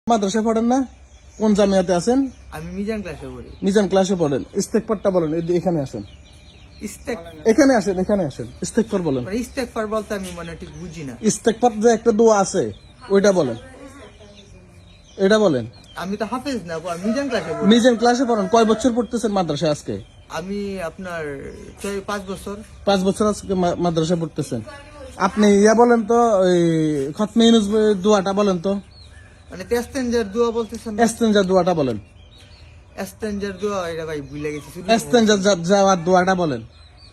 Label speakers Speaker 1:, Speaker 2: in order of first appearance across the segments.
Speaker 1: মাদ্রাসায় পড়েন না? কোন জামিয়াতে আছেন?
Speaker 2: আমি মিজান ক্লাসে পড়ি।
Speaker 1: মিজান ক্লাসে পড়েন। ইস্তেগফারটা বলেন, এখানে আসেন।
Speaker 2: ইস্তেক
Speaker 1: এখানে আসেন, এখানে আসেন। ইস্তেগফার বলেন।
Speaker 2: মানে ইস্তেগফার বলতে আমি মানে ঠিক বুঝি না।
Speaker 1: ইস্তেগফার যে একটা দোয়া আছে ওইটা বলেন, এটা বলেন।
Speaker 2: আমি তো হাফেজ না, আমি মিজান ক্লাসে পড়ি।
Speaker 1: মিজান ক্লাসে পড়েন। কয় বছর পড়তেছেন মাদ্রাসায় আজকে?
Speaker 2: আমি আপনার 5 বছর।
Speaker 1: 5 বছর আজকে মাদ্রাসায় পড়তেছেন। আপনি ইয়া বলেন তো, ওই খতমে ইউনূস দোয়াটা বলেন তো।
Speaker 2: মানে তেস্তেঞ্জার দোয়া বলতেছেন?
Speaker 1: ইস্তেনজা দোয়াটা বলেন।
Speaker 2: তেস্তেঞ্জার দোয়া এটা ভাই ভুলে গেছি।
Speaker 1: ইস্তেনজা যাওয়ার দোয়াটা বলেন।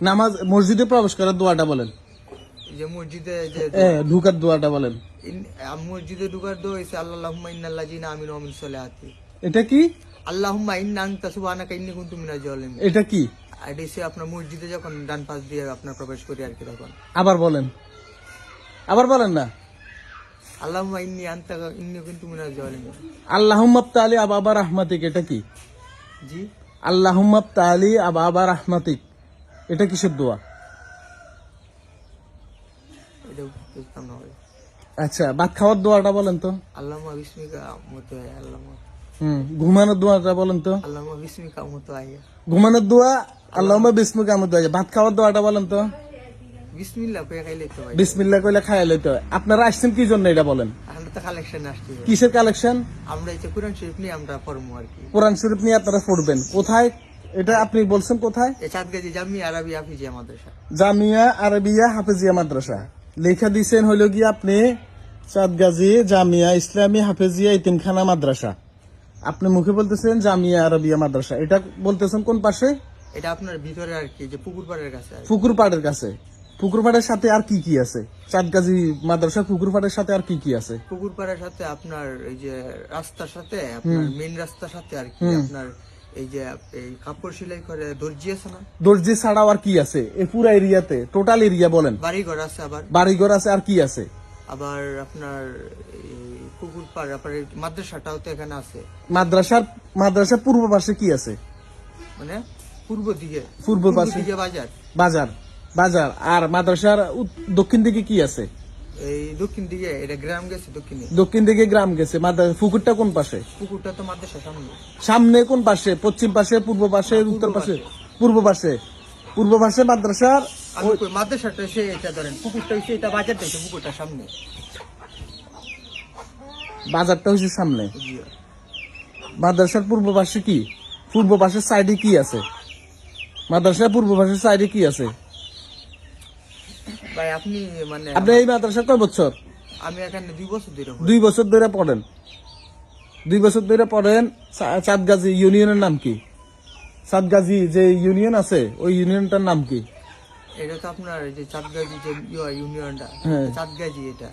Speaker 1: নামাজ মসজিদে প্রবেশ করার দোয়াটা বলেন।
Speaker 2: যে মসজিদে যে
Speaker 1: ঢুকার দোয়াটা বলেন।
Speaker 2: মসজিদে ঢুকার দোয়া হইছে আল্লাহুম্মা ইন্নাল্লাযিনা আমিনু ওয়া আমিলুস সালিহাতি।
Speaker 1: এটা কি?
Speaker 2: আল্লাহুম্মা ইন্না আনতা সুবহানাকা ইন্নী কুনতু মিনাজ জালিমিন।
Speaker 1: এটা কি?
Speaker 2: এটা হচ্ছে আপনার মসজিদে যখন ডান পাশ দিয়ে আপনার প্রবেশ করি আর কি তখন।
Speaker 1: আবার বলেন, আবার বলেন না।
Speaker 2: আল্লাহুম্মা ইন্নী কুনতু মিনাজ জালিমিন।
Speaker 1: আল্লাহুম্মা তাআলি আবাবা রাহমাতিক, এটা কি?
Speaker 2: জি,
Speaker 1: আল্লাহুম্মা তাআলি আবাবা রাহমাতিক, এটা কিসের দোয়া?
Speaker 2: এটা বুঝতাম না ভাই।
Speaker 1: আচ্ছা, ভাত খাওয়ার দোয়াটা বলেন তো।
Speaker 2: আল্লাহুম্মা বিসমিকা আমুতু আয়া আল্লাহুম্মা।
Speaker 1: ঘুমানোর দোয়াটা বলেন তো।
Speaker 2: আল্লাহুম্মা বিসমিকা আমুতু আয়া।
Speaker 1: ঘুমানোর দোয়া আল্লাহুম্মা বিসমিকা আমুতু আয়া। ভাত খাওয়ার দোয়াটা বলেন তো।
Speaker 2: বিসমিল্লাহ কয়ে খাইলে তো ভাই।
Speaker 1: বিসমিল্লাহ কইলে খাইয়া লইতে হয়। আপনারা আসছেন কি জন্য এটা বলেন।
Speaker 2: আমরা তো কালেকশন আসছি ভাই।
Speaker 1: কিসের কালেকশন?
Speaker 2: আমরা এই যে কোরআন শরীফ নিয়ে আমরা পড়বো আর কি।
Speaker 1: কোরআন শরীফ নিয়ে আপনারা পড়বেন। কোথায় এটা আপনি বলছেন? কোথায়?
Speaker 2: এই চাঁদগাজী জামিয়া আরবি হাফিজিয়া মাদ্রাসা।
Speaker 1: জামিয়া আরবিয়া হাফেজিয়া মাদ্রাসা। লেখা দিছেন হইল কি আপনি চাঁদগাজী জামিয়া ইসলামী হাফেজিয়া ইতিমখানা মাদ্রাসা। আপনি মুখে বলতেছেন জামিয়া আরবিয়া মাদ্রাসা। এটা বলতেছেন কোন পাশে?
Speaker 2: এটা আপনার ভিতরে আর কি, যে পুকুর পাড়ের কাছে আর কি।
Speaker 1: পুকুর পাড়ের কাছে। পুকুর পাড়ের সাথে আর কি কি আছে? চাঁদগাজী মাদ্রাসা পুকুর পাড়ের সাথে আর কি কি আছে?
Speaker 2: পুকুর পাড়ের সাথে আপনার এই যে রাস্তার সাথে আপনার মেইন রাস্তার সাথে আর কি আপনার এই যে এই কাপড় সেলাই করে দর্জি আছে না?
Speaker 1: দর্জি ছাড়াও আর কি আছে এই পুরো এরিয়াতে? টোটাল এরিয়া বলেন।
Speaker 2: বাড়িঘর আছে, আবার
Speaker 1: বাড়িঘর আছে, আর কি আছে?
Speaker 2: আবার আপনার এই পুকুর পাড় আপনার এই মাদ্রাসাটাও তো এখানে আছে।
Speaker 1: মাদ্রাসার পূর্ব পাশে কি আছে?
Speaker 2: মানে পূর্ব দিকে
Speaker 1: বাজার।
Speaker 2: বাজার
Speaker 1: বাজার। আর মাদ্রাসার দক্ষিণ দিকে কি আছে?
Speaker 2: এই দক্ষিণ দিকে এটা গ্রাম গেছে,
Speaker 1: দক্ষিণ দিকে গ্রাম গেছে। পুকুরটা কোন পাশে?
Speaker 2: পুকুরটা তো মাদ্রাসার সামনে।
Speaker 1: সামনে কোন পাশে? পশ্চিম পাশে, পূর্ব পাশে, উত্তর পাশে? পূর্ব পাশে। পূর্ব পাশে মাদ্রাসার।
Speaker 2: মাদ্রাসাটা সে এটা ধরেন, পুকুরটা হচ্ছে এটা, বাজারটা হচ্ছে পুকুরটার সামনে।
Speaker 1: বাজারটা হচ্ছে সামনে। মাদ্রাসার পূর্ব পাশে কি? পূর্ব পাশের সাইডে কি আছে? মাদ্রাসার পূর্ব পাশের সাইডে কি আছে?
Speaker 2: ভাই আপনি মানে
Speaker 1: আপনি এই মাদ্রাসা কয় বছর?
Speaker 2: আমি এখানে 2 বছর ধরে।
Speaker 1: 2 বছর ধরে পড়েন। 2 বছর ধরে পড়েন। চাঁদগাজী ইউনিয়নের নাম কি? চাঁদগাজী যে ইউনিয়ন আছে ওই ইউনিয়নটার নাম কি?
Speaker 2: এটা তো আপনার যে চাঁদগাজী যে ইউনিয়নটা, চাঁদগাজী। এটা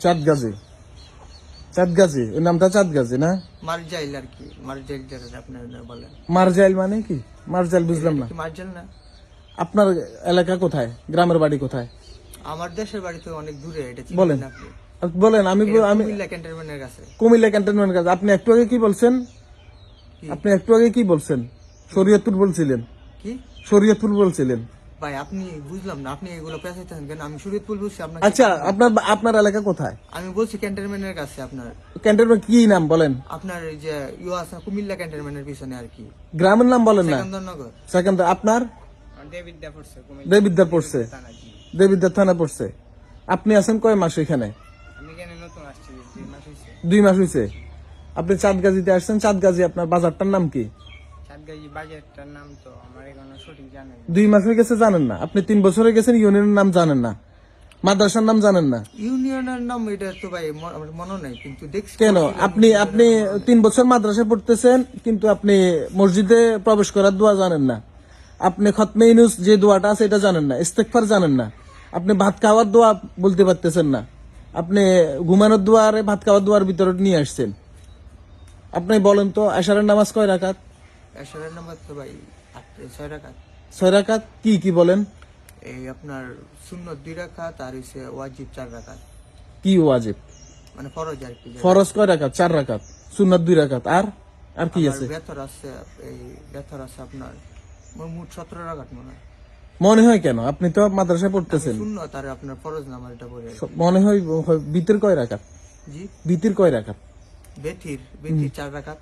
Speaker 1: চাঁদগাজী ওই নামটা চাঁদগাজী না?
Speaker 2: মারজাইল আর কি, মারজাইল যেটা আপনার বলেন।
Speaker 1: মারজাইল মানে কি? মারজাইল বুঝলাম না।
Speaker 2: মারজাইল না?
Speaker 1: আপনার এলাকা কোথায়? গ্রামের বাড়ি কোথায়?
Speaker 2: আমার দেশের বাড়ি তো অনেক দূরে। এটা
Speaker 1: বলেন,
Speaker 2: আপনি
Speaker 1: বলেন। আমি
Speaker 2: কুমিল্লা ক্যান্টনমেন্টের কাছে।
Speaker 1: কুমিল্লা ক্যান্টনমেন্টের কাছে। আপনি একটু আগে কি বলছেন? শরীয়তপুর বলছিলেন।
Speaker 2: কি
Speaker 1: শরীয়তপুর বলছিলেন?
Speaker 2: ভাই আপনি বুঝলাম না, আপনি এগুলো পেঁচাইতেছেন কেন? আমি শরীয়তপুর বলছি আপনাকে।
Speaker 1: আচ্ছা, আপনার এলাকা কোথায়?
Speaker 2: আমি বলছি ক্যান্টনমেন্টের কাছে। আপনার
Speaker 1: ক্যান্টনমেন্ট কি নাম বলেন?
Speaker 2: আপনার এই যে আছে কুমিল্লা ক্যান্টনমেন্টের পিছনে আর কি।
Speaker 1: গ্রামের নাম বলেন না।
Speaker 2: সেকেন্দ্রনগর।
Speaker 1: আপনার দেবিদ্যা পড়ছে। দেবিদ্যা থানা পড়ছে। আপনি আছেন কয় মাস এখানে?
Speaker 2: আমি এখানে নতুন আসছি, 2 মাস হইছে।
Speaker 1: 2 মাস হইছে। আপনি চাঁদগাজীতে আসছেন। চাঁদগাজী আপনার বাজারটার নাম কি?
Speaker 2: চাঁদগাজী বাজারটার নাম তো আমার এখনো সঠিক জানা নেই।
Speaker 1: 2 মাস হয়ে গেছে জানেন না? আপনি 3 বছর হয়ে গেছেন, ইউনিয়নের নাম জানেন না, মাদ্রাসার নাম জানেন না।
Speaker 2: ইউনিয়নের নাম এটা তো ভাই আমার মনে নাই, কিন্তু দেখছি।
Speaker 1: কেন? আপনি 3 বছর মাদ্রাসায় পড়তেছেন, কিন্তু আপনি মসজিদে প্রবেশ করার দোয়া জানেন না। আপনি খতমে ইউনূস যে দোয়াটা আছে এটা জানেন না। ইস্তেগফার জানেন না। আপনি ভাত খাওয়ার দোয়া বলতে পারতেছেন না। আপনি ঘুমানোর দোয়া আর ভাত খাওয়ার দোয়ার ভিতরে নিয়ে আসছেন। আপনি বলেন তো এশারের নামাজ কয় রাকাত?
Speaker 2: এশারের নামাজ তো ভাই 6 রাকাত।
Speaker 1: 6 রাকাত। কি কি বলেন?
Speaker 2: এই আপনার সুন্নত 2 রাকাত আর হইছে ওয়াজিব 4 রাকাত।
Speaker 1: কি ওয়াজিব?
Speaker 2: মানে ফরজ আর কি।
Speaker 1: ফরজ কয় রাকাত? 4 রাকাত। সুন্নাত 2 রাকাত। আর কি আছে?
Speaker 2: বেতর আছে, এই বেতর আছে আপনার মোট 17 রাকাত
Speaker 1: মনে হয়। কেন? আপনি তো মাদ্রাসায় পড়তেছেন।
Speaker 2: সুন্নত আর আপনার ফরজ নামাজ এটা পড়ে।
Speaker 1: মনে হয় ভিতর কয় রাকাত?
Speaker 2: জি,
Speaker 1: ভিতর কয় রাকাত?
Speaker 2: বেথির 4 রাকাত।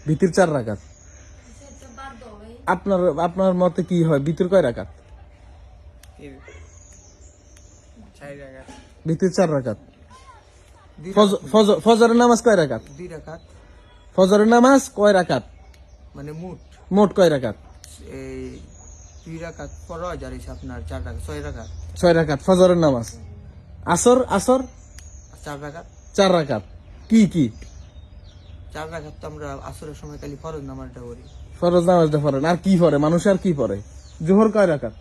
Speaker 1: ভিতর 4 রাকাত। আপনার আপনার মতে কি হয়, ভিতর কয় রাকাত?
Speaker 2: 4 রাকাত।
Speaker 1: ভিতর 4 রাকাত। ফজরের নামাজ কয় রাকাত?
Speaker 2: 2 রাকাত।
Speaker 1: ফজরের নামাজ কয় রাকাত?
Speaker 2: মানে
Speaker 1: মোট কয় রাকাত?
Speaker 2: এই 2 রাকাত ফরজ আর হইছে আপনার 4 রাকাত, 6 রাকাত।
Speaker 1: 6 রাকাত ফজরের নামাজ। আসর
Speaker 2: 4 রাকাত।
Speaker 1: 4 রাকাত। কি
Speaker 2: 4 রাকাত তো আমরা আসরের সময় খালি ফরজ নামাজটা করি।
Speaker 1: ফরজ নামাজটা পড়েন, আর কি পড়ে মানুষ, আর কি পড়ে? জোহর কয় রাকাত?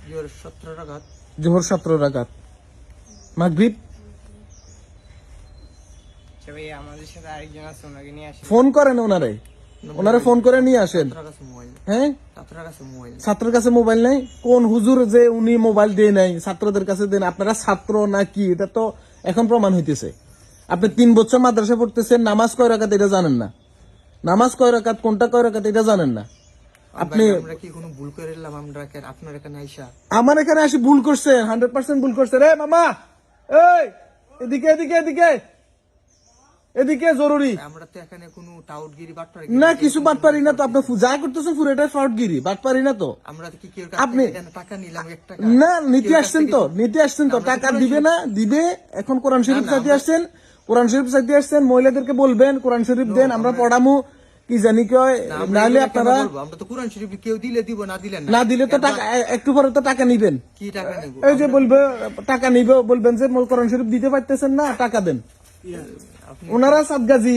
Speaker 2: জোহর 17 রাকাত।
Speaker 1: জোহর 17 রাকাত। মাগরিব?
Speaker 2: আমাদের সাথে আরেকজন আছে, ওনাকে নিয়ে আসি।
Speaker 1: ফোন করেন ওনারে ফোন করে নিয়ে আসেন। হ্যাঁ, ছাত্রের কাছে মোবাইল নাই? কোন হুজুর যে উনি মোবাইল দিয়ে নাই, ছাত্রদের কাছে দেন? আপনারা ছাত্র নাকি এটা তো এখন প্রমাণ হইতেছে। আপনি 3 বছর মাদ্রাসা পড়তেছেন, নামাজ কয় রাকাত এটা জানেন না। নামাজ কয় রাকাত, কোনটা কয় রাকাত এটা জানেন না। আপনি
Speaker 2: আমরা কি কোনো ভুল করে এলাম? আমরা আপনার এখানে আইসা
Speaker 1: আমার এখানে আসি ভুল করছেন, 100% ভুল করছেন। রে মামা, এই এদিকে এদিকে এদিকে এদিকে, জরুরি।
Speaker 2: আমরা তো এখানে কোনো টাউটগিরি বাটপারি
Speaker 1: না, কিছু বাটপারি না তো। আপনি যা করতেছেন পুরোটাই ফ্রডগিরি, বাটপারি না তো।
Speaker 2: আমরা কি কেউ
Speaker 1: আপনি
Speaker 2: টাকা নিলাম 1 টাকা?
Speaker 1: না, নিতে আসছেন তো টাকা দিবে না, দিবে। এখন কোরআন শরীফ চাইতে আসছেন, কোরআন শরীফ চাইতে আসছেন। মহিলাদেরকে বলবেন কোরআন শরীফ দেন, আমরা পড়ামু, কি জানি কয়। নাহলে আপনারা
Speaker 2: আমরা তো কোরআন শরীফ কেউ দিলে দিব, না দিলে
Speaker 1: না দিলে তো টাকা, একটু পরে তো টাকা নিবেন।
Speaker 2: কি টাকা নিব?
Speaker 1: এই যে বলবে টাকা নিবে, বলবেন যে কোরআন শরীফ দিতে পারতেছেন না, টাকা দেন। ওনারা সাদগাজী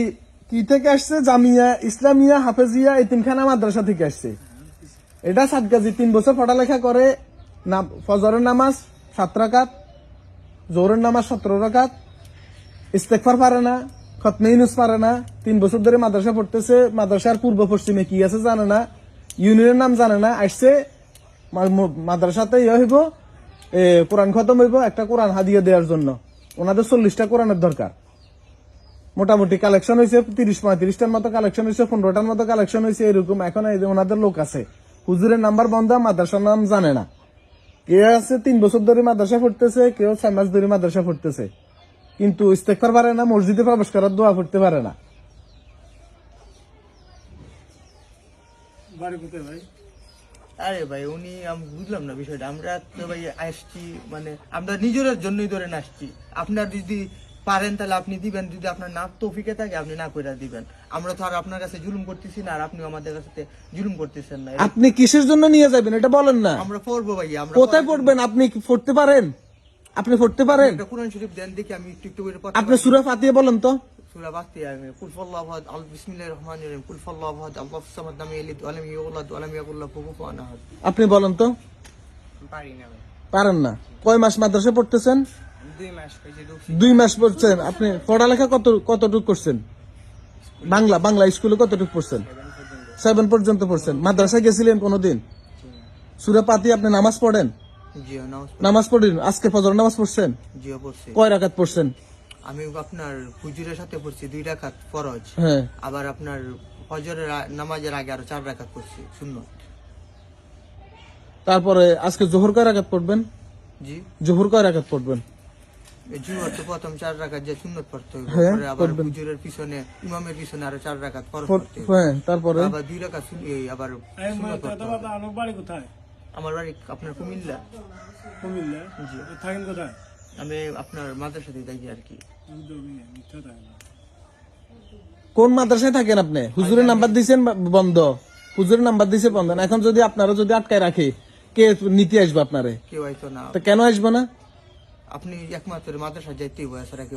Speaker 1: কি থেকে আসছে? জামিয়া ইসলামিয়া হাফেজিয়া এতিমখানা মাদ্রাসা থেকে আসছে। এটা সাদগাজী 3 বছর পড়ালেখা করে। না, ফজরের নামাজ 7 রাকাত, জোহরের নামাজ 17 রাকাত, ইস্তেগফার পারে না, খতমে ইউনূস পারে না। 3 বছর ধরে মাদ্রাসা পড়তেছে, মাদ্রাসার পূর্ব পশ্চিমে কি আছে জানে না, ইউনিয়নের নাম জানে না। আসছে মাদ্রাসাতে হইব, কোরআন খতম হইব, একটা কোরআন হাদিয়া দেওয়ার জন্য। ওনাদের 40টা কোরআনের দরকার। মোটামুটি কালেকশন হয়েছে 30-35টার মতো কালেকশন হয়েছে, 15টার মতো কালেকশন হয়েছে, এরকম। এখন এই যে ওনাদের লোক আছে, হুজুরের নাম্বার বন্ধ, মাদ্রাসার নাম জানে না। কেউ আছে 3 বছর ধরে মাদ্রাসা পড়তেছে, কেউ 6 মাস ধরে মাদ্রাসা পড়তেছে, কিন্তু ইস্তেগফার পারে না, মসজিদে প্রবেশ করার দোয়া পড়তে পারে না।
Speaker 2: আরে ভাই, উনি আমি বুঝলাম না বিষয়টা। আমরা তো ভাই আসছি, মানে আমরা নিজের জন্যই ধরে আসছি। আপনার যদি পারেন তাহলে আপনি দিবেন, যদি আপনার না তৌফিকে থাকে আপনি না কইরা দিবেন। আমরা তো আর আপনার কাছে জুলুম করতেছি না, আর আপনি আমাদের কাছে জুলুম করতেছেন না।
Speaker 1: আপনি কিসের জন্য নিয়ে যাবেন এটা বলেন না।
Speaker 2: আমরা পড়বো ভাই। আমরা
Speaker 1: কোথায় পড়বেন? আপনি কি পড়তে পারেন? আপনি পড়তে পারেন?
Speaker 2: একটা কোরআন শরীফ দেন দেখি, আমি একটু একটু করে পড়তে
Speaker 1: আপনি সূরা ফাতিহা বলেন তো।
Speaker 2: সূরা ফাতিহা আমি কুল ফাল্লাহু আহাদ, বিসমিল্লাহির রহমানির রহিম, কুল ফাল্লাহু আহাদ, আল্লাহুস সামাদ, লাম ইয়ালিদ ওয়া লাম ইউলাদ ওয়া লাম ইয়াকুল লাহু কুফুওয়ান আহাদ।
Speaker 1: আপনি বলেন তো।
Speaker 2: পারি না ভাই।
Speaker 1: পারেন না? কয় মাস মাদ্রাসা পড়তেছেন?
Speaker 2: 2 মাস হইছে ঢুকছি।
Speaker 1: 2 মাস পড়ছেন। আপনি পড়ালেখা কতটুকু করছেন? বাংলা স্কুলে কতটুকু পড়ছেন? 7 পর্যন্ত পড়ছেন। মাদ্রাসায় গেছিলেন কোনোদিন? সূরা ফাতিহা আপনি নামাজ পড়েন?
Speaker 2: জি,
Speaker 1: নামাজ পড়েন। আজকে ফজর নামাজ পড়ছেন?
Speaker 2: জি পড়ছি।
Speaker 1: কয় রাকাত পড়ছেন?
Speaker 2: আমি আপনার হুজুরের সাথে পড়ছি 2 রাকাত ফরজ।
Speaker 1: হ্যাঁ।
Speaker 2: আবার আপনার ফজরের নামাজের আগে আরো 4 রাকাত পড়ছি সুন্নাত।
Speaker 1: তারপরে আজকে জোহর কয় রাকাত পড়বেন?
Speaker 2: জি,
Speaker 1: জোহর কয় রাকাত পড়বেন?
Speaker 2: জুমার তো প্রথম 4 রাকাত যে সুন্নাত পড়তে হবে,
Speaker 1: হ্যাঁ,
Speaker 2: পরে আবার হুজুরের পিছনে ইমামের পিছনে আরো 4 রাকাত ফরজ পড়তে হবে।
Speaker 1: হ্যাঁ, তারপরে
Speaker 2: আবার 2 রাকাত আবার সুন্নাত পড়তে হবে।
Speaker 3: আমার বাড়ি কোথায়?
Speaker 2: আমার বাড়ি আপনার কুমিল্লা।
Speaker 3: কুমিল্লা।
Speaker 2: জি,
Speaker 3: থাকেন কোথায়?
Speaker 2: আমি আপনার মাদ্রাসাতে থাকি আর কি।
Speaker 3: আমি তো মিথ্যা থাকি না।
Speaker 1: কোন মাদ্রাসায় থাকেন আপনি? হুজুরের নাম্বার দিয়েছেন বন্ধ, হুজুরের নাম্বার দিয়েছে বন্ধ। এখন যদি আপনারা যদি আটকায় রাখে, কে নিতে আসবে আপনারে?
Speaker 2: কেউ হয়তো না।
Speaker 1: তো কেন আসবে না?
Speaker 2: আপনি একমাত্র মাদ্রাসা যাইতেই বয়স রাখি।